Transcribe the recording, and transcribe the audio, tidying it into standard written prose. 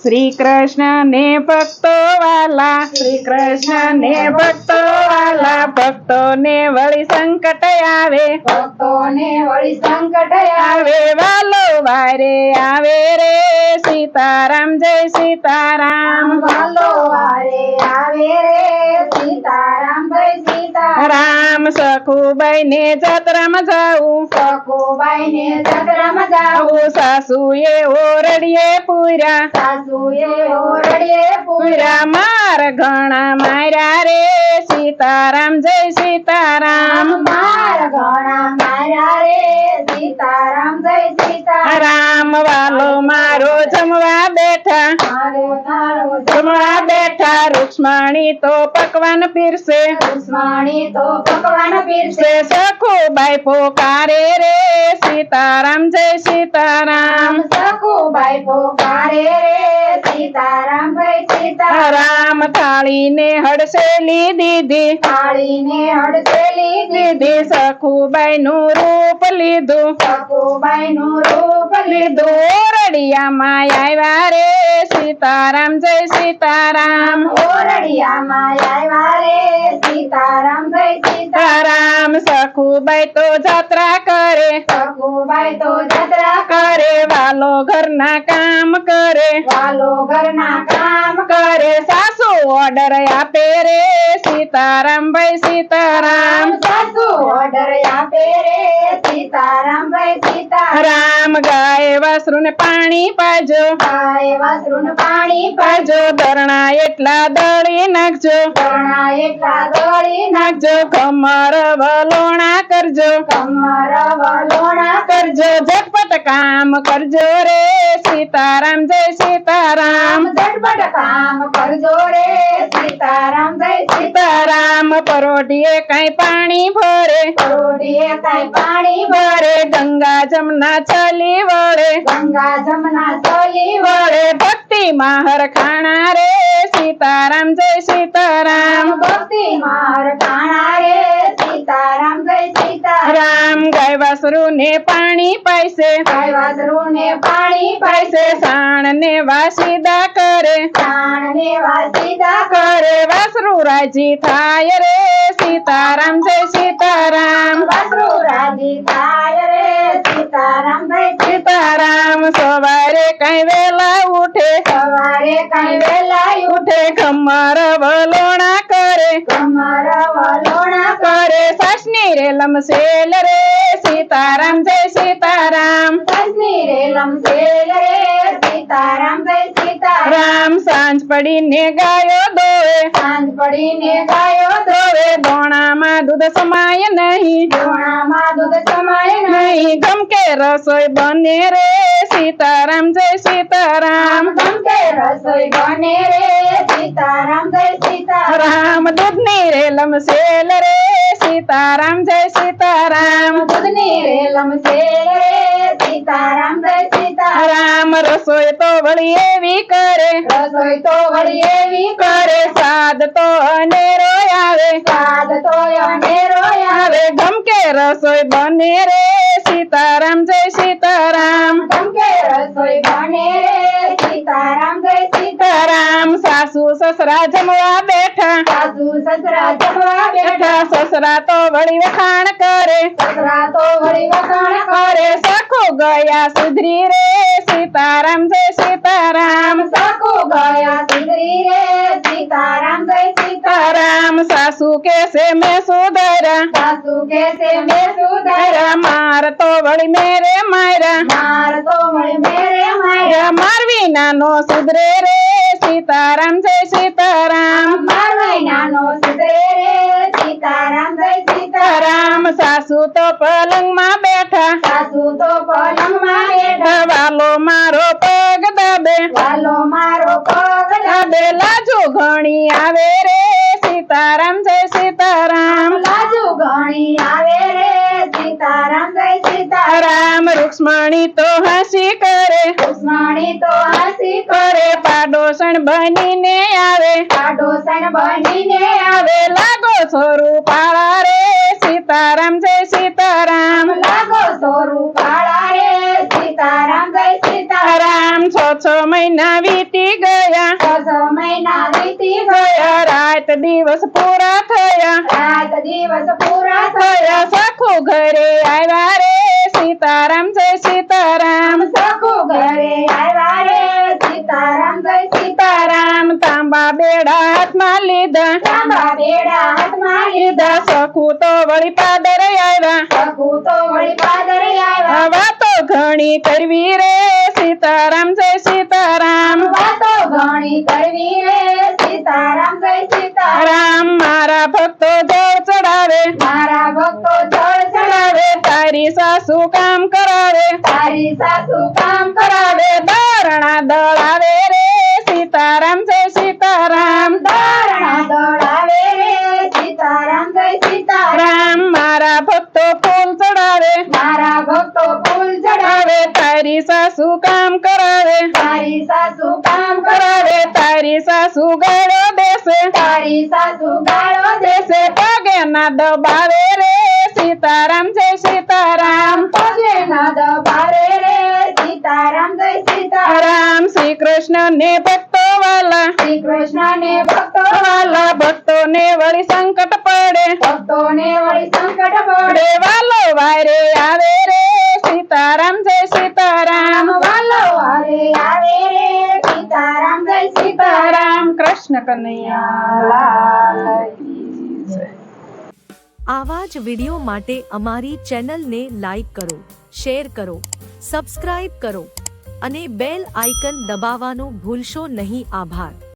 શ્રી કૃષ્ણ ને ભક્તો વાલા, શ્રી કૃષ્ણ ને ભક્તો વાલા, ભક્તો ને વળી સંકટ આવે, ભક્તો ને વળી સંકટ આવે, વાલો વારે આવે રે સીતારામ જય સીતારામ, વાલો વારે આવે રે સીતારામ જય સીતારામ, સખુબાઈ ને જાત્રામાં જાવું, સખુબાઈ ને જાત્રામાં જાવું, સાસુએ ઓરડીએ પૂર્યા, સાસુએ ઓરડીએ પૂર્યા, માર ઘણા માર્યા રે સીતારામ જય સીતારામ, માર ઘણા માર્યા રે સીતારામ જય સીતારામ, વાલો મારો જમવા બેઠા, મારો જમવા બેઠા, રૂક્ષ્મણી તો પકવાન પીરસે, રૂક્ષ્મણી તો પકવાન પીરસે, સખુબાઈ પોકારે રે સીતારામ જય સીતારામ, સખુબાઈ પોકારે રે સીતારામ જય સીતારામ, થાળી ને હડસેલી દીધી, થાળી ને હડસેલી દીધી, સખુબાઈ નું રૂપ લીધું, સખુબાઈ નું રૂપ લીધું, ઓરડિયામાં આવ્યા રે સીતારામ જય સીતારામ, ઓરડિયામાં આવ્યા રે સીતારામ જય સીતારામ, સખુબાઈ તો જાત્રા કરે, સખુબાઈ તો જાત્રા કરે, વાલો ઘરના કામ કરે, વાલો ઘરના કામ કરે, સાસુ ઓર્ડર આપે રે સીતારામ ભાઈ સીતારામ, સાસુ ઓર્ડર આપે રે સીતારામ ભાઈ સીતારામ, ગાય વાસરુ ને પાણી પાજો, ગાય વાસરુને પાણી પાજો, ધરણા એટલા દળી નાખજો, ધરણા એટલા દળી નાખજો, કમર વલોણા કરજો, કમર વલોણા કરજો, ઝટપટ કામ કરજો રે સીતારામ જય સીતારામ, ઝટપટ કામ કરજો રે સીતારામ જય સીતારામ, પરોઢીએ કઈ પાણી ભરે, પરોઢીએ કાંઈ પાણી ભરે, ગંગા જમના ચલી વળે, ગંગા જમના ચલી વળે, ભક્તિ માહર ખાણા રે સીતારામ જય સીતારામ, ભક્તિ માર કાણા રે સીતારામ જય સીતારામ, ગાય વાસરુ ને પાણી પાઈસે, ગાય વાસરુને પાણી પાઈસે, સાણ ને વાસીદા કરે, પ્રાણ ને વાસીદા કરે, વાસરુ રાજી થાય રે સીતારામ જય સીતારામ, વાસરુ રાજી થાય રે સીતારામ જય સીતારામ, સવારે કઈ વેલા ઉઠે, સવારે કાંઈ વેલા ઉઠે, કમર વલોણા કરે, કમર વલોણા કરે, સાસની રે લમસેલ રે સીતારામ જય સીતારામ, સસની રે લમસેલ રે સીતારામ જય સીતારામ, સાંજ પડીને ગાયો દોવે, સાંજ પડીને ગાયો દોવે, દોણામાં દૂધ સમાય નહીં, ધોણામાં દૂધ સમાય નહીં, ગમકે રસોઈ બને રે સીતારામ જય સીતારામ, ગમકે રસોઈ બને રે સીતારામ જય સીતારામ, દૂધની રે લમસેલ રે સીતારામ જય સીતારામ, દૂધની રે લમસેલ રે સીતારામ જય સીતારામ, રસોઈ તો વળી એવી કરે, રસોઈ તો વળી એવી કરે, સાદ તો અનેરો આવે, સ્વાદ તો અનેરો આવે, ગમકે રસોઈ બને રે સીતારામ જય સીતારામ, ગમકે રસોઈ બને રે સીતારામ જય સીતારામ, સાસુ સસરા જમવા બેઠા, સાસુ સસરા જમવા બેઠા, સસરા તો વળી વખાણ કરે, સસરા તો વળી વખાણ કરે, સખો ગયા સુધરી રે સીતારામ જય સીતારામ, સખો ગયા સુધરી રે સીતારામ જય સીતારામ, સાસુ કેસે મેં સુધર્યા, સાસુ કેસે મેં સુધાર્યા, માર તો વળી મેરે માર્યા, માર તો વળી મેરે માર્યા, મારવી નાનો સુધરે રે સીતારામ જય સીતારામ, માર નાનો સુધરે રે સીતારામ જય સીતારામ, સાસુ તો પલંગમાં બેઠા, સાસુ તો પલંગમાં બેઠા, વાલો મારો પગ દાબે, વાલો મારો પગ દાબે, લાજો ઘણી આવે રે સીતારામ જય સીતારામ, લાજુ ઘણી આવે રે સીતારામ જય સીતારામ, રૂક્ષ્મણી તો હસી કરે, રૂક્ષ્મણી તો હસી કરે, પાડોશણ બનીને આવે, પાડોશણ બનીને આવે, લાગો સ્વરૂપાળા રે સીતારામ જય સીતારામ, લાગો સ્વરૂપાળા રે સીતારામ જય સીતારામ, છો છ મહિના વીતી ગયા, 6 મહિના વીતી ગયા, રાત દિવસ પૂરા થયા, રાત દિવસ પૂરા થયા, સખુ ઘરે આવ્યા રે સીતારામ જય સીતારામ, સખુ ઘરે આવ્યા રે સીતારામ જય સીતારામ, તાંબા બેડા હાથમાં લીધા, તાંબા બેડા હાથમાં લીધા, સખુ તો વળી પાદર આવ્યા, સખુ તો વળી પાદરે આવ્યા, વાતો ઘણી કરવી રે સીતારામ જય સીતારામ, વાતો ઘણી કરવી રે સીતારામ જય સીતારામ, મારા ભક્તો જળ ચડાવે, મારા ભક્તો જળ ચડાવે, તારી સાસુ કામ કરાવે, તારી સાસુ કામ કરાવે, બારણા દળાવે રે સીતારામ જય સીતારામ, દારણા દોડાવે રે સીતારામ જય સીતારામ, મારા ભક્તો ફૂલ ચડાવે, મારા ભક્તો ફૂલ ચડાવે, તારી સાસુ કામ કરાવે, તારી સાસુ કામ કરાવે, તારી સાસુ ગાળો દેશે, તારી સાસુ ગાળો દેશે, પગે ના દબાવે રે સીતારામ જય સીતારામ, પગે ના દબાવે રે સીતારામ જય સીતારામ, શ્રી કૃષ્ણ ને ભક્તો વાલા, શ્રી કૃષ્ણ ને ભક્તો વાલા ભક્તો ને વળી સંકટ પડે, ભક્તોને વળી સંકટ પડે, વાલો વારે આવે રે સીતારામ જય સીતારામ, વાલો વારે આવે રે સીતારામ જય સીતારામ, કૃષ્ણ કનૈયા લાલ કી જય. આવા જ વિડિયો માટે અમારી ચેનલને લાઈક કરો, શેર કરો, સબસ્ક્રાઇબ કરો અને બેલ આઇકન દબાવવાનું ભૂલશો નહીં. આભાર.